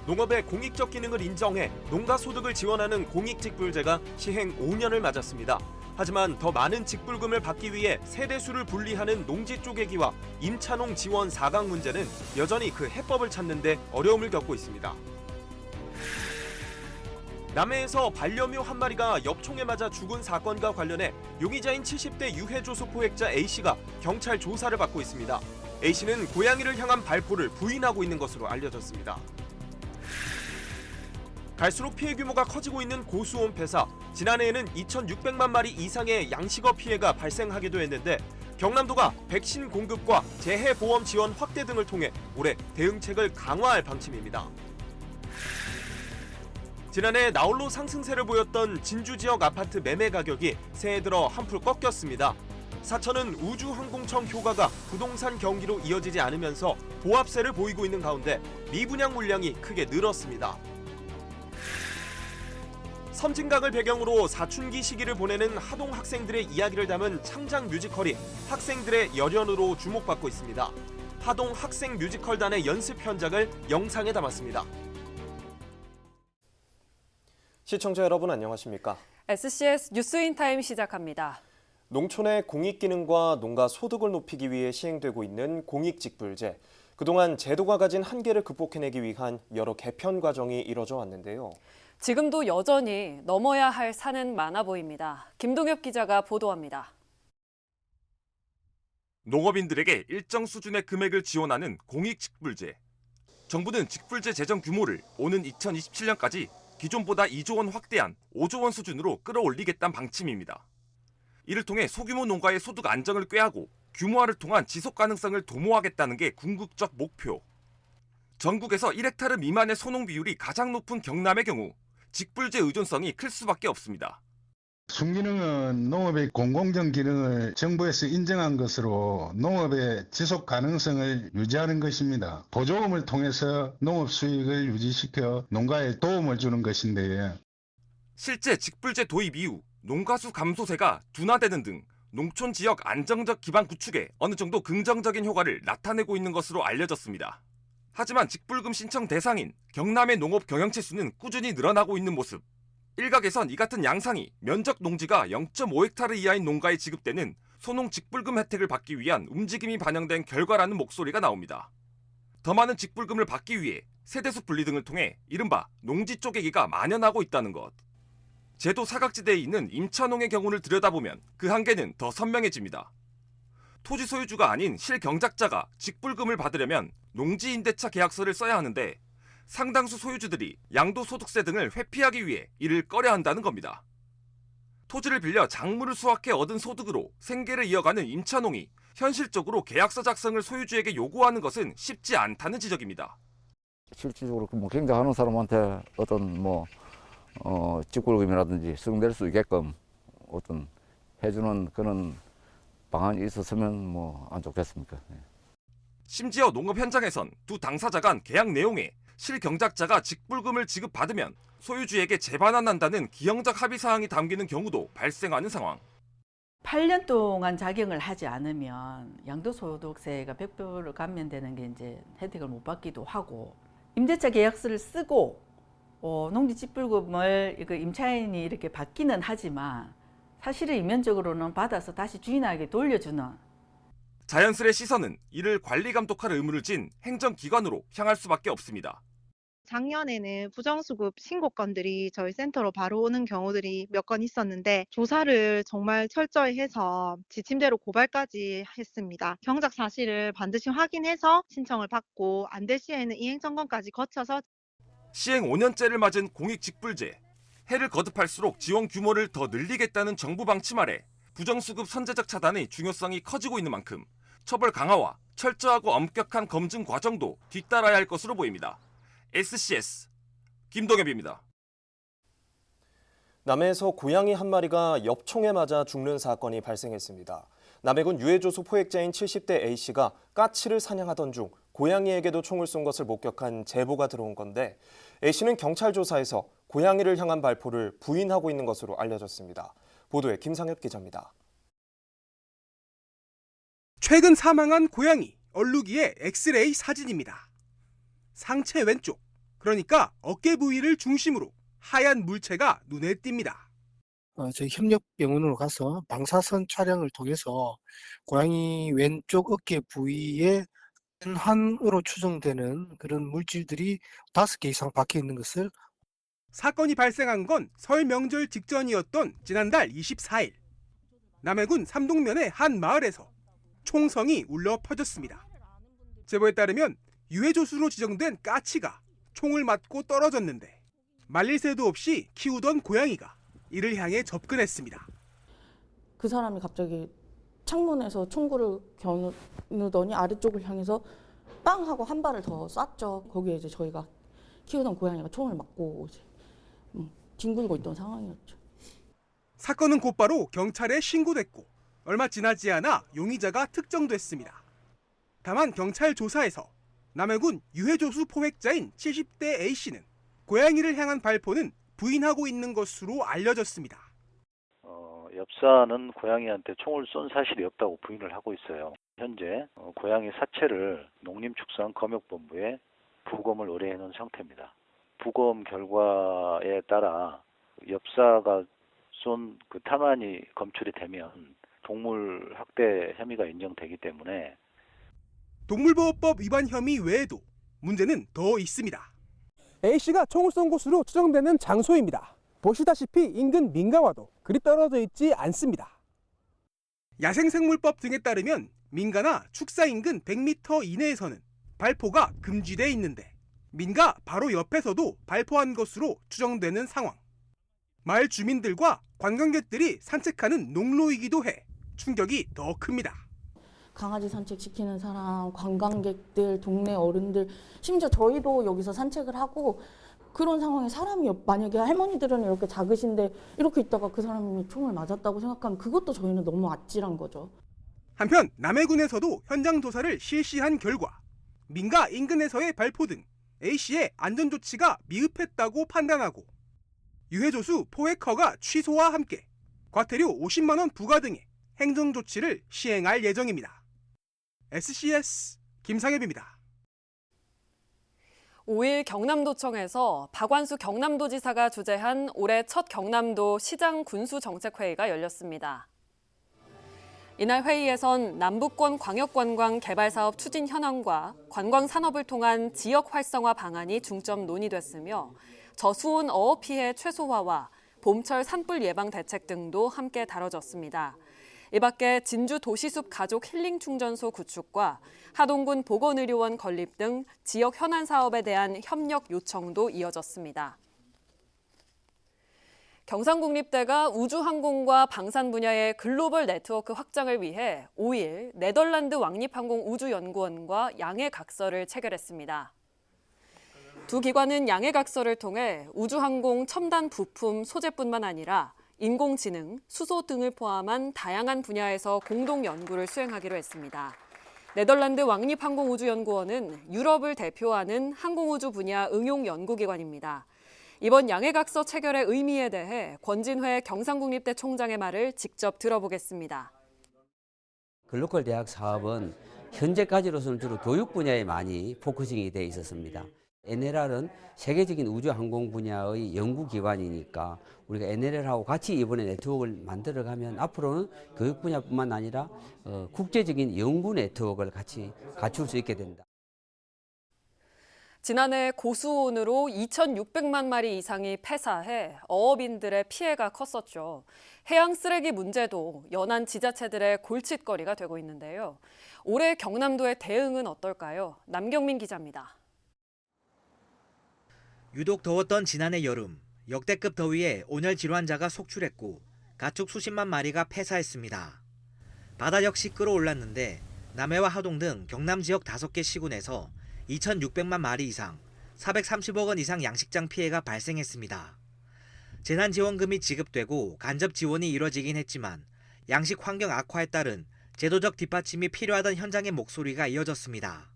농업의 공익적 기능을 인정해 농가 소득을 지원하는 공익직불제가 시행 5년을 맞았습니다. 하지만 더 많은 직불금을 받기 위해 세대수를 분리하는 농지 쪼개기와 임차농 지원 4강 문제는 여전히 그 해법을 찾는 데 어려움을 겪고 있습니다. 남해에서 반려묘 한 마리가 엽총에 맞아 죽은 사건과 관련해 용의자인 70대 유해조소 포획자 A씨가 경찰 조사를 받고 있습니다. A씨는 고양이를 향한 발포를 부인하고 있는 것으로 알려졌습니다. 갈수록 피해 규모가 커지고 있는 고수온 폐사. 지난해에는 2,600만 마리 이상의 양식어 피해가 발생하기도 했는데 경남도가 백신 공급과 재해보험 지원 확대 등을 통해 올해 대응책을 강화할 방침입니다. 지난해 나홀로 상승세를 보였던 진주 지역 아파트 매매 가격이 새해 들어 한풀 꺾였습니다. 사천은 우주항공청 효과가 부동산 경기로 이어지지 않으면서 보합세를 보이고 있는 가운데 미분양 물량이 크게 늘었습니다. 섬진강을 배경으로 사춘기 시기를 보내는 하동 학생들의 이야기를 담은 창작 뮤지컬이 학생들의 열연으로 주목받고 있습니다. 하동 학생 뮤지컬단의 연습 현장을 영상에 담았습니다. 시청자 여러분 안녕하십니까? SCS 뉴스인타임 시작합니다. 농촌의 공익기능과 농가 소득을 높이기 위해 시행되고 있는 공익직불제. 그동안 제도가 가진 한계를 극복해내기 위한 여러 개편 과정이 이뤄져 왔는데요. 지금도 여전히 넘어야 할 산은 많아 보입니다. 김동엽 기자가 보도합니다. 농업인들에게 일정 수준의 금액을 지원하는 공익직불제. 정부는 직불제 재정 규모를 오는 2027년까지 기존보다 2조 원 확대한 5조 원 수준으로 끌어올리겠다는 방침입니다. 이를 통해 소규모 농가의 소득 안정을 꾀하고 규모화를 통한 지속 가능성을 도모하겠다는 게 궁극적 목표. 전국에서 1헥타르 미만의 소농 비율이 가장 높은 경남의 경우 직불제 의존성이 클 수밖에 없습니다. 순기능은 농업의 공공적 기능을 정부에서 인정한 것으로 농업의 지속 가능성을 유지하는 것입니다. 보조금을 통해서 농업 수익을 유지시켜 농가에 도움을 주는 것인데 실제 직불제 도입 이후 농가수 감소세가 둔화되는 등 농촌 지역 안정적 기반 구축에 어느 정도 긍정적인 효과를 나타내고 있는 것으로 알려졌습니다. 하지만 직불금 신청 대상인 경남의 농업 경영체 수는 꾸준히 늘어나고 있는 모습. 일각에선 이 같은 양상이 면적 농지가 0.5헥타르 이하인 농가에 지급되는 소농 직불금 혜택을 받기 위한 움직임이 반영된 결과라는 목소리가 나옵니다. 더 많은 직불금을 받기 위해 세대수 분리 등을 통해 이른바 농지 쪼개기가 만연하고 있다는 것. 제도 사각지대에 있는 임차농의 경우를 들여다보면 그 한계는 더 선명해집니다. 토지 소유주가 아닌 실경작자가 직불금을 받으려면 농지임대차 계약서를 써야 하는데 상당수 소유주들이 양도소득세 등을 회피하기 위해 이를 꺼려한다는 겁니다. 토지를 빌려 작물을 수확해 얻은 소득으로 생계를 이어가는 임차농이 현실적으로 계약서 작성을 소유주에게 요구하는 것은 쉽지 않다는 지적입니다. 실질적으로 경작하는 사람한테 어떤 직불금이라든지 수령될 수 있게끔 어떤 해주는 그런 방안이 있었으면 안 좋겠습니까? 심지어 농업 현장에선 두 당사자 간 계약 내용에 실경작자가 직불금을 지급받으면 소유주에게 재반환한다는 기형적 합의 사항이 담기는 경우도 발생하는 상황. 8년 동안 작용을 하지 않으면 양도소득세가 100% 감면되는 게 이제 혜택을 못 받기도 하고 임대차 계약서를 쓰고 농지 직불금을 임차인이 이렇게 받기는 하지만 사실은 이면적으로는 받아서 다시 주인에게 돌려주는 자연스레 시선은 이를 관리 감독할 의무를 진 행정기관으로 향할 수밖에 없습니다. 작년에는 부정수급 신고건들이 저희 센터로 바로 오는 경우들이 몇 건 있었는데 조사를 정말 철저히 해서 지침대로 고발까지 했습니다. 경작 사실을 반드시 확인해서 신청을 받고 안 될 시에는 이행점검까지 거쳐서 시행 5년째를 맞은 공익직불제. 해를 거듭할수록 지원 규모를 더 늘리겠다는 정부 방침 아래 부정수급 선제적 차단의 중요성이 커지고 있는 만큼 처벌 강화와 철저하고 엄격한 검증 과정도 뒤따라야 할 것으로 보입니다. SCS 김동엽입니다. 남해에서 고양이 한 마리가 엽총에 맞아 죽는 사건이 발생했습니다. 남해군 유해조소 포획자인 70대 A씨가 까치를 사냥하던 중 고양이에게도 총을 쏜 것을 목격한 제보가 들어온 건데 A씨는 경찰 조사에서 고양이를 향한 발포를 부인하고 있는 것으로 알려졌습니다. 보도에 김상엽 기자입니다. 최근 사망한 고양이 얼룩이의 엑스레이 사진입니다. 상체 왼쪽, 그러니까 어깨 부위를 중심으로 하얀 물체가 눈에 띕니다. 저희 협력병원으로 가서 방사선 촬영을 통해서 고양이 왼쪽 어깨 부위에 한으로 추정되는 그런 물질들이 5개 이상 박혀 있는 것을. 사건이 발생한 건 설 명절 직전이었던 지난달 24일. 남해군 삼동면의 한 마을에서 총성이 울려 퍼졌습니다. 제보에 따르면 유해조수로 지정된 까치가 총을 맞고 떨어졌는데 말릴 새도 없이 키우던 고양이가 이를 향해 접근했습니다. 그 사람이 갑자기 창문에서 총구를 겨누더니 아래쪽을 향해서 빵 하고 한 발을 더 쐈죠. 거기에 이제 저희가 키우던 고양이가 총을 맞고 이제 뒹굴고 있던 상황이었죠. 사건은 곧바로 경찰에 신고됐고 얼마 지나지 않아 용의자가 특정됐습니다. 다만 경찰 조사에서 남해군 유해조수 포획자인 70대 A씨는 고양이를 향한 발포는 부인하고 있는 것으로 알려졌습니다. 엽사는 고양이한테 총을 쏜 사실이 없다고 부인을 하고 있어요. 현재 고양이 사체를 농림축산검역본부에 부검을 의뢰해 놓은 상태입니다. 부검 결과에 따라 엽사가 쏜 그 탄환이 검출이 되면 동물 학대 혐의가 인정되기 때문에 동물보호법 위반 혐의 외에도 문제는 더 있습니다. A씨가 총을 쏜 곳으로 추정되는 장소입니다. 보시다시피 인근 민가와도 그리 떨어져 있지 않습니다. 야생생물법 등에 따르면 민가나 축사 인근 100m 이내에서는 발포가 금지돼 있는데 민가 바로 옆에서도 발포한 것으로 추정되는 상황. 마을 주민들과 관광객들이 산책하는 농로이기도 해 충격이 더 큽니다. 강아지 산책시키는 사람, 관광객들, 동네 어른들, 심지어 저희도 여기서 산책을 하고 그런 상황에 사람이 만약에 할머니들은 이렇게 작으신데 이렇게 있다가 그 사람이 총을 맞았다고 생각하면 그것도 저희는 너무 아찔한 거죠. 한편 남해군에서도 현장 조사를 실시한 결과 민가 인근에서의 발포 등 A씨의 안전조치가 미흡했다고 판단하고 유해조수 포획 허가 취소와 함께 과태료 50만 원 부과 등의 행정조치를 시행할 예정입니다. SCS 김상엽입니다. 5일 경남도청에서 박완수 경남도지사가 주재한 올해 첫 경남도 시장 군수 정책회의가 열렸습니다. 이날 회의에선 남부권 광역관광 개발사업 추진 현황과 관광 산업을 통한 지역 활성화 방안이 중점 논의됐으며 저수온 어업 피해 최소화와 봄철 산불 예방 대책 등도 함께 다뤄졌습니다. 이 밖에 진주 도시숲 가족 힐링 충전소 구축과 하동군 보건의료원 건립 등 지역 현안 사업에 대한 협력 요청도 이어졌습니다. 경상국립대가 우주항공과 방산 분야의 글로벌 네트워크 확장을 위해 5일 네덜란드 왕립항공 우주연구원과 양해각서를 체결했습니다. 두 기관은 양해각서를 통해 우주항공 첨단 부품 소재뿐만 아니라 인공지능, 수소 등을 포함한 다양한 분야에서 공동 연구를 수행하기로 했습니다. 네덜란드 왕립항공우주연구원은 유럽을 대표하는 항공우주 분야 응용 연구기관입니다. 이번 양해각서 체결의 의미에 대해 권진회 경상국립대 총장의 말을 직접 들어보겠습니다. 글로컬 대학 사업은 현재까지로서는 주로 교육 분야에 많이 포커싱이 돼 있었습니다. NLR은 세계적인 우주항공 분야의 연구기관이니까 우리가 NLR하고 같이 이번에 네트워크를 만들어가면 앞으로는 교육 분야뿐만 아니라 국제적인 연구 네트워크를 같이 갖출 수 있게 된다. 지난해 고수온으로 2,600만 마리 이상이 폐사해 어업인들의 피해가 컸었죠. 해양 쓰레기 문제도 연안 지자체들의 골칫거리가 되고 있는데요. 올해 경남도의 대응은 어떨까요? 남경민 기자입니다. 유독 더웠던 지난해 여름, 역대급 더위에 온열 질환자가 속출했고 가축 수십만 마리가 폐사했습니다. 바다 역시 끌어올랐는데 남해와 하동 등 경남 지역 5개 시군에서 2,600만 마리 이상, 430억 원 이상 양식장 피해가 발생했습니다. 재난지원금이 지급되고 간접 지원이 이뤄지긴 했지만 양식 환경 악화에 따른 제도적 뒷받침이 필요하던 현장의 목소리가 이어졌습니다.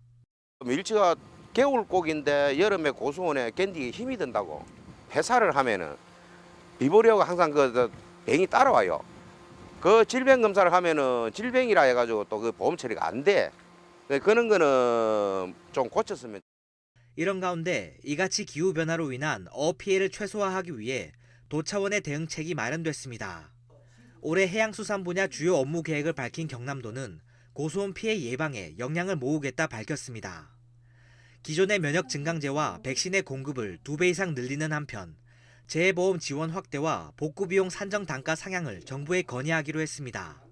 밀치가 겨울고기인데 여름에 고수온에 견디기 힘이 든다고 폐사를 하면은 비보려고 항상 그 병이 따라와요. 그 질병 검사를 하면은 질병이라 해가지고 또 그 보험 처리가 안 돼. 그런 거는 좀 고쳤으면. 이런 가운데 이같이 기후변화로 인한 어피해를 최소화하기 위해 도 차원의 대응책이 마련됐습니다. 올해 해양수산 분야 주요 업무 계획을 밝힌 경남도는 고수온 피해 예방에 역량을 모으겠다 밝혔습니다. 기존의 면역 증강제와 백신의 공급을 2배 이상 늘리는 한편 재해보험 지원 확대와 복구비용 산정 단가 상향을 정부에 건의하기로 했습니다.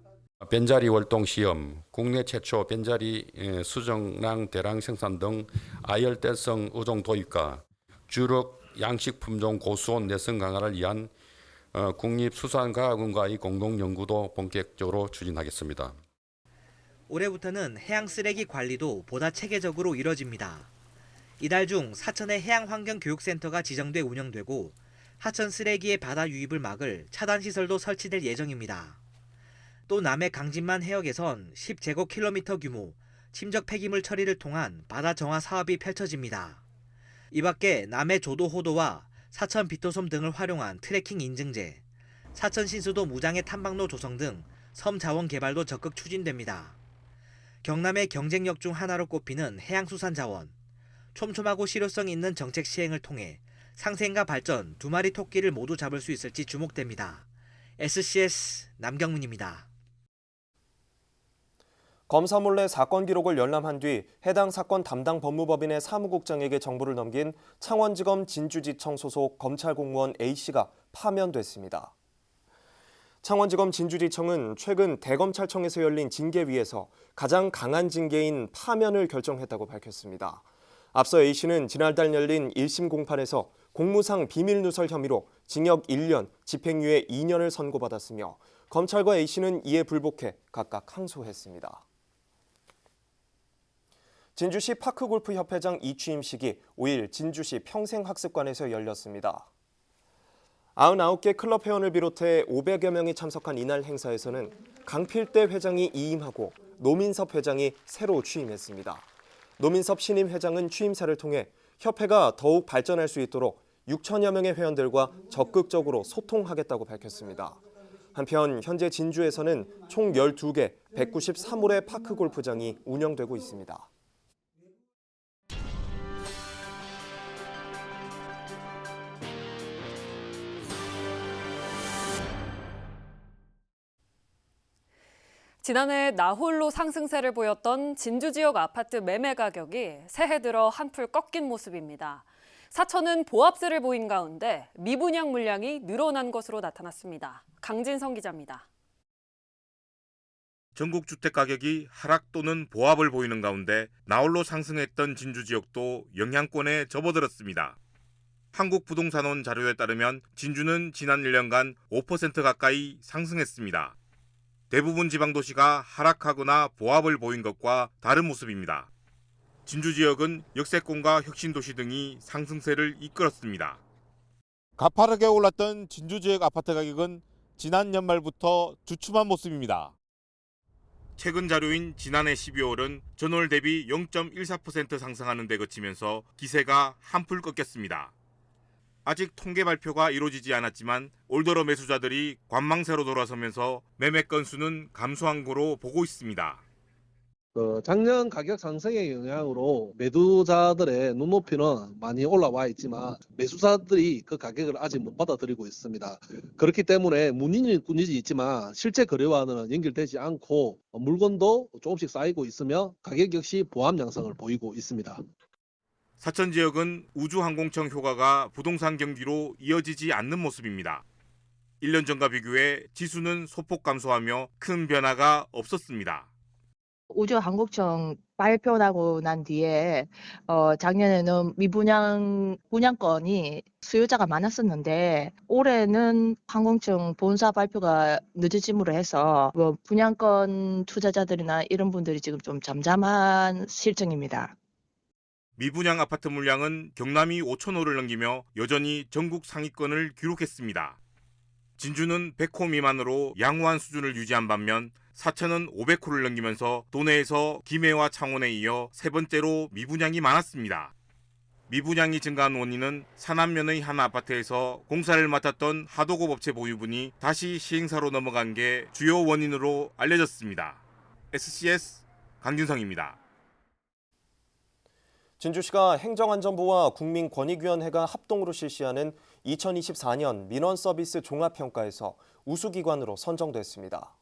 변자리 월동 시험, 국내 최초 변자리 수정랑 대량 생산 등 아열대성 어종 도입과 주력 양식 품종 고수온 내성 강화를 위한 국립수산과학원과의 공동 연구도 본격적으로 추진하겠습니다. 올해부터는 해양 쓰레기 관리도 보다 체계적으로 이뤄집니다. 이달 중 사천의 해양환경교육센터가 지정돼 운영되고 하천 쓰레기의 바다 유입을 막을 차단시설도 설치될 예정입니다. 또 남해 강진만 해역에선 10제곱킬로미터 규모 침적 폐기물 처리를 통한 바다 정화 사업이 펼쳐집니다. 이 밖에 남해 조도 호도와 사천 비토섬 등을 활용한 트래킹 인증제, 사천 신수도 무장의 탐방로 조성 등 섬 자원 개발도 적극 추진됩니다. 경남의 경쟁력 중 하나로 꼽히는 해양수산 자원, 촘촘하고 실효성 있는 정책 시행을 통해 상생과 발전 2마리 토끼를 모두 잡을 수 있을지 주목됩니다. SCS 남경문입니다. 검사 몰래 사건 기록을 열람한 뒤 해당 사건 담당 법무법인의 사무국장에게 정보를 넘긴 창원지검 진주지청 소속 검찰 공무원 A씨가 파면됐습니다. 창원지검 진주지청은 최근 대검찰청에서 열린 징계위에서 가장 강한 징계인 파면을 결정했다고 밝혔습니다. 앞서 A씨는 지난달 열린 1심 공판에서 공무상 비밀누설 혐의로 징역 1년, 집행유예 2년을 선고받았으며 검찰과 A씨는 이에 불복해 각각 항소했습니다. 진주시 파크골프협회장 이취임식이 5일 진주시 평생학습관에서 열렸습니다. 99개 클럽 회원을 비롯해 500여 명이 참석한 이날 행사에서는 강필대 회장이 이임하고 노민섭 회장이 새로 취임했습니다. 노민섭 신임 회장은 취임사를 통해 협회가 더욱 발전할 수 있도록 6천여 명의 회원들과 적극적으로 소통하겠다고 밝혔습니다. 한편 현재 진주에서는 총 12개 193홀의 파크골프장이 운영되고 있습니다. 지난해 나홀로 상승세를 보였던 진주 지역 아파트 매매 가격이 새해 들어 한풀 꺾인 모습입니다. 사천은 보합세를 보인 가운데 미분양 물량이 늘어난 것으로 나타났습니다. 강진성 기자입니다. 전국 주택 가격이 하락 또는 보합을 보이는 가운데 나홀로 상승했던 진주 지역도 영향권에 접어들었습니다. 한국부동산원 자료에 따르면 진주는 지난 1년간 5% 가까이 상승했습니다. 대부분 지방도시가 하락하거나 보합을 보인 것과 다른 모습입니다. 진주 지역은 역세권과 혁신도시 등이 상승세를 이끌었습니다. 가파르게 올랐던 진주 지역 아파트 가격은 지난 연말부터 주춤한 모습입니다. 최근 자료인 지난해 12월은 전월 대비 0.14% 상승하는 데 그치면서 기세가 한풀 꺾였습니다. 아직 통계 발표가 이루어지지 않았지만 올 들어 매수자들이 관망세로 돌아서면서 매매 건수는 감소한 거로 보고 있습니다. 작년 가격 상승의 영향으로 매도자들의 눈높이는 많이 올라와 있지만 매수자들이 그 가격을 아직 못 받아들이고 있습니다. 그렇기 때문에 문의는 꾸준히 있지만 실제 거래와는 연결되지 않고 물건도 조금씩 쌓이고 있으며 가격 역시 보합 양상을 보이고 있습니다. 사천 지역은 우주항공청 효과가 부동산 경기로 이어지지 않는 모습입니다. 1년 전과 비교해 지수는 소폭 감소하며 큰 변화가 없었습니다. 우주항공청 발표나고 난 뒤에 작년에는 분양권이 수요자가 많았었는데 올해는 항공청 본사 발표가 늦어짐으로 해서 분양권 투자자들이나 이런 분들이 지금 좀 잠잠한 실정입니다. 미분양 아파트 물량은 경남이 5,000호를 넘기며 여전히 전국 상위권을 기록했습니다. 진주는 100호 미만으로 양호한 수준을 유지한 반면 사천은 500호를 넘기면서 도내에서 김해와 창원에 이어 세 번째로 미분양이 많았습니다. 미분양이 증가한 원인은 사남면의 한 아파트에서 공사를 맡았던 하도급 업체 보유분이 다시 시행사로 넘어간 게 주요 원인으로 알려졌습니다. SCS 강진성입니다. 진주시가 행정안전부와 국민권익위원회가 합동으로 실시하는 2024년 민원서비스 종합평가에서 우수기관으로 선정됐습니다.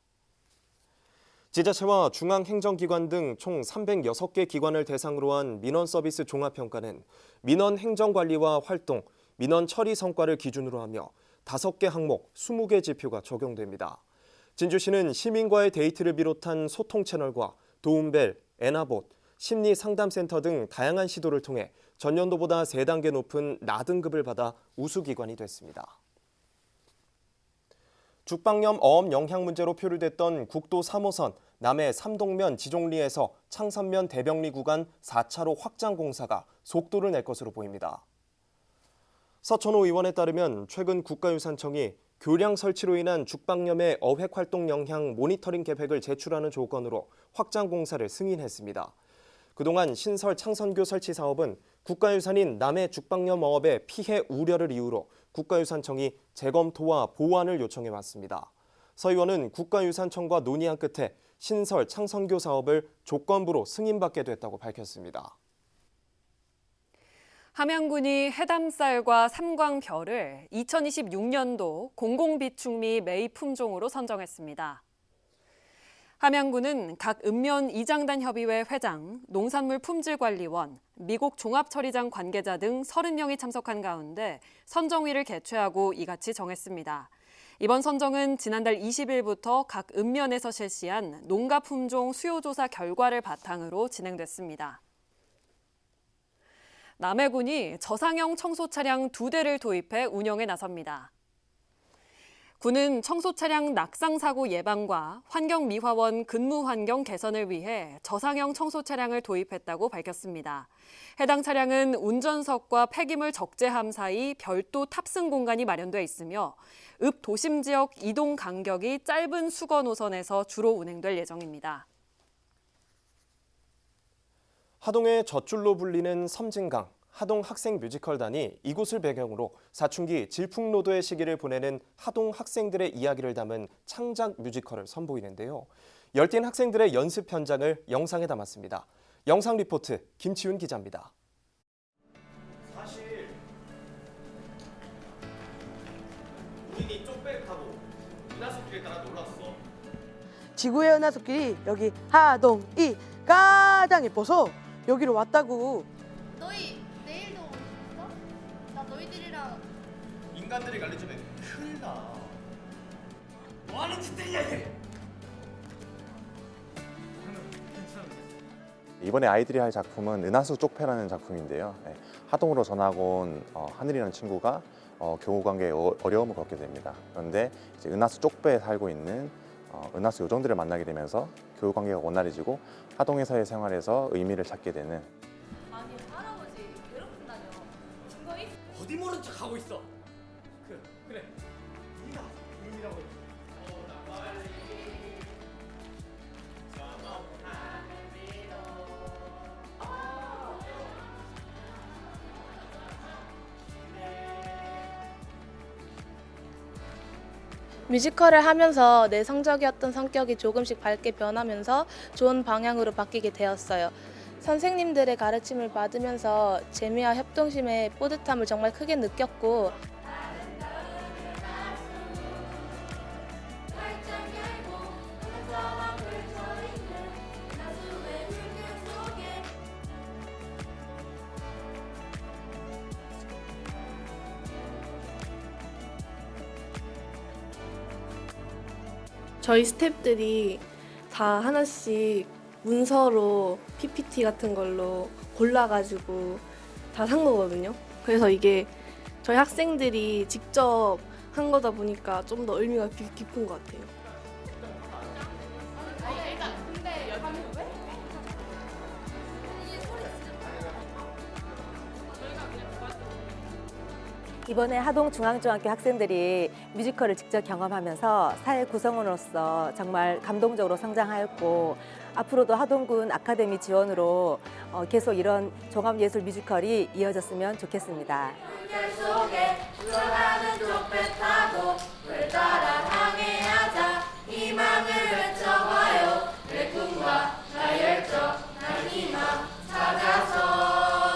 지자체와 중앙행정기관 등 총 306개 기관을 대상으로 한 민원서비스 종합평가는 민원 행정관리와 활동, 민원 처리 성과를 기준으로 하며 5개 항목 20개 지표가 적용됩니다. 진주시는 시민과의 데이트를 비롯한 소통 채널과 도움벨, 애나봇, 심리상담센터 등 다양한 시도를 통해 전년도보다 3단계 높은 나등급을 받아 우수기관이 됐습니다. 죽방염 어업 영향 문제로 표류됐던 국도 3호선 남해 삼동면 지종리에서 창선면 대병리 구간 4차로 확장 공사가 속도를 낼 것으로 보입니다. 서천호 의원에 따르면 최근 국가유산청이 교량 설치로 인한 죽방염의 어획 활동 영향 모니터링 계획을 제출하는 조건으로 확장 공사를 승인했습니다. 그동안 신설 창선교 설치 사업은 국가유산인 남해 죽방염 어업의 피해 우려를 이유로 국가유산청이 재검토와 보완을 요청해 왔습니다. 서 의원은 국가유산청과 논의한 끝에 신설 창선교 사업을 조건부로 승인받게 됐다고 밝혔습니다. 함양군이 해담쌀과 삼광별을 2026년도 공공비축 및 매입 품종으로 선정했습니다. 함양군은 각 읍면 이장단 협의회 회장, 농산물 품질관리원, 미국 종합처리장 관계자 등 30명이 참석한 가운데 선정위를 개최하고 이같이 정했습니다. 이번 선정은 지난달 20일부터 각 읍면에서 실시한 농가 품종 수요조사 결과를 바탕으로 진행됐습니다. 남해군이 저상형 청소 차량 2대를 도입해 운영에 나섭니다. 군은 청소 차량 낙상 사고 예방과 환경미화원 근무 환경 개선을 위해 저상형 청소 차량을 도입했다고 밝혔습니다. 해당 차량은 운전석과 폐기물 적재함 사이 별도 탑승 공간이 마련돼 있으며 읍 도심 지역 이동 간격이 짧은 수거 노선에서 주로 운행될 예정입니다. 하동의 젖줄로 불리는 섬진강, 하동 학생 뮤지컬단이 이곳을 배경으로 사춘기 질풍노도의 시기를 보내는 하동 학생들의 이야기를 담은 창작 뮤지컬을 선보이는데요. 열띤 학생들의 연습 현장을 영상에 담았습니다. 영상 리포트 김치훈 기자입니다. 사실 우린이 쪽배를 타고 은하수길에 따라 놀았어. 지구의 은하수길이 여기 하동이 가장 예뻐서 여기로 왔다고. 너희 내일도 있어? 나 너희들이랑 인간들이 갈리지면 큰일 나. 뭐하는 짓들이야 이게? 이번에 아이들이 할 작품은 은하수 쪽패라는 작품인데요. 하동으로 전학 온 하늘이라는 친구가 교우관계에 어려움을 겪게 됩니다. 그런데 이제 은하수 쪽배에 살고 있는 은하수 요정들을 만나게 되면서 교우관계가 원활해지고 하동에서의 생활에서 의미를 찾게 되는. 아니 할아버지 괴롭힌다뇨. 증거 있어? 어디 모른 척 하고 있어? 그래. 네가 의미라고 해. 뮤지컬을 하면서 내 성적이었던 성격이 조금씩 밝게 변하면서 좋은 방향으로 바뀌게 되었어요. 선생님들의 가르침을 받으면서 재미와 협동심의 뿌듯함을 정말 크게 느꼈고 저희 스태프들이 다 하나씩 문서로 PPT 같은 걸로 골라가지고 다 산 거거든요. 그래서 이게 저희 학생들이 직접 한 거다 보니까 좀 더 의미가 깊은 것 같아요. 이번에 하동중앙중학교 학생들이 뮤지컬을 직접 경험하면서 사회 구성원으로서 정말 감동적으로 성장하였고 앞으로도 하동군 아카데미 지원으로 계속 이런 종합예술 뮤지컬이 이어졌으면 좋겠습니다. 속에 흘러가는 쪽배 타고 별 따라 항해하자 희망을 외쳐봐요 내 꿈과 나의 열정 난 희망 찾아서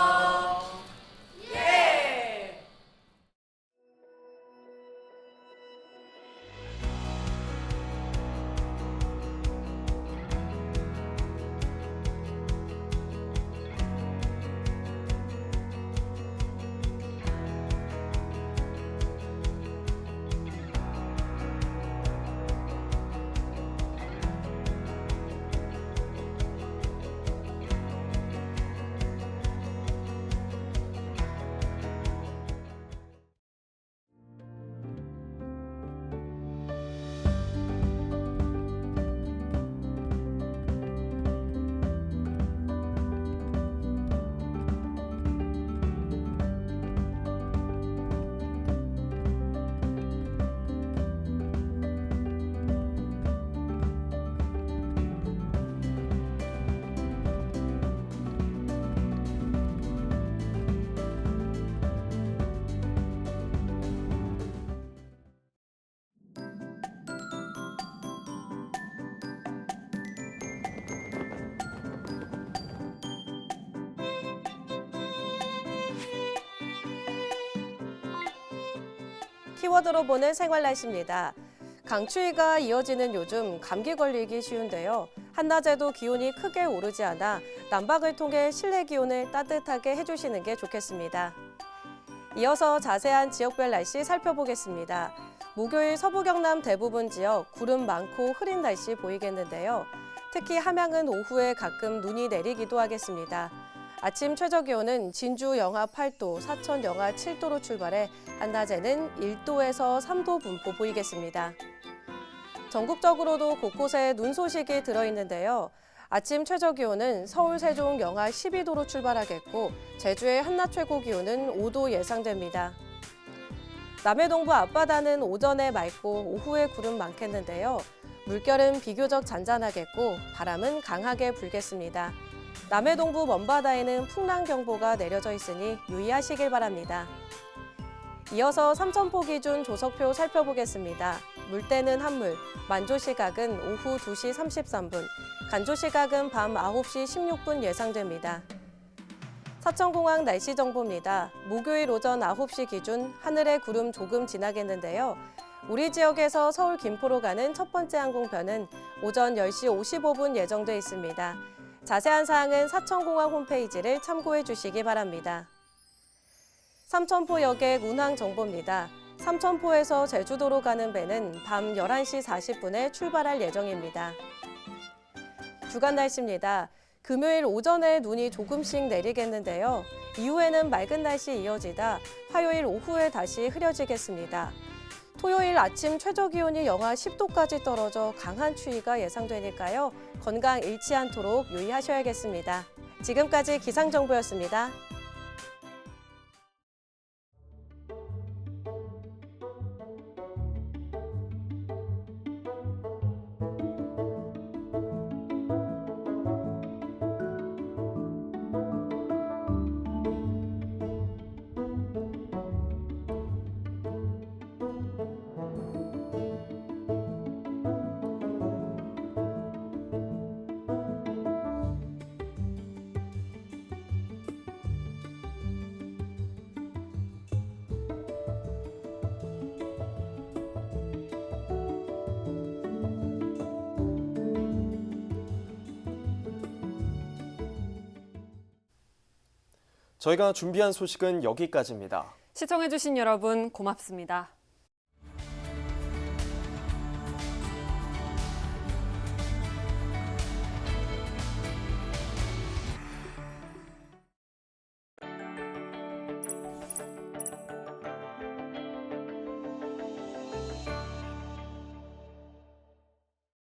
키워드로 보는 생활 날씨입니다. 강추위가 이어지는 요즘 감기 걸리기 쉬운데요. 한낮에도 기온이 크게 오르지 않아 난방을 통해 실내 기온을 따뜻하게 해주시는 게 좋겠습니다. 이어서 자세한 지역별 날씨 살펴보겠습니다. 목요일 서부 경남 대부분 지역 구름 많고 흐린 날씨 보이겠는데요. 특히 함양은 오후에 가끔 눈이 내리기도 하겠습니다. 아침 최저 기온은 진주 영하 8도, 사천 영하 7도로 출발해 한낮에는 1도에서 3도 분포 보이겠습니다. 전국적으로도 곳곳에 눈 소식이 들어있는데요. 아침 최저 기온은 서울, 세종 영하 12도로 출발하겠고 제주의 한낮 최고 기온은 5도 예상됩니다. 남해 동부 앞바다는 오전에 맑고 오후에 구름 많겠는데요. 물결은 비교적 잔잔하겠고 바람은 강하게 불겠습니다. 남해 동부 먼바다에는 풍랑경보가 내려져 있으니 유의하시길 바랍니다. 이어서 삼천포 기준 조석표 살펴보겠습니다. 물때는 한물, 만조 시각은 오후 2시 33분, 간조 시각은 밤 9시 16분 예상됩니다. 사천공항 날씨 정보입니다. 목요일 오전 9시 기준 하늘에 구름 조금 지나겠는데요. 우리 지역에서 서울 김포로 가는 첫 번째 항공편은 오전 10시 55분 예정돼 있습니다. 자세한 사항은 사천공항 홈페이지를 참고해 주시기 바랍니다. 삼천포 여객 운항 정보입니다. 삼천포에서 제주도로 가는 배는 밤 11시 40분에 출발할 예정입니다. 주간 날씨입니다. 금요일 오전에 눈이 조금씩 내리겠는데요. 이후에는 맑은 날씨 이어지다 화요일 오후에 다시 흐려지겠습니다. 토요일 아침 최저 기온이 영하 10도까지 떨어져 강한 추위가 예상되니까요. 건강 잃지 않도록 유의하셔야겠습니다. 지금까지 기상정보였습니다. 저희가 준비한 소식은 여기까지입니다. 시청해주신 여러분 고맙습니다.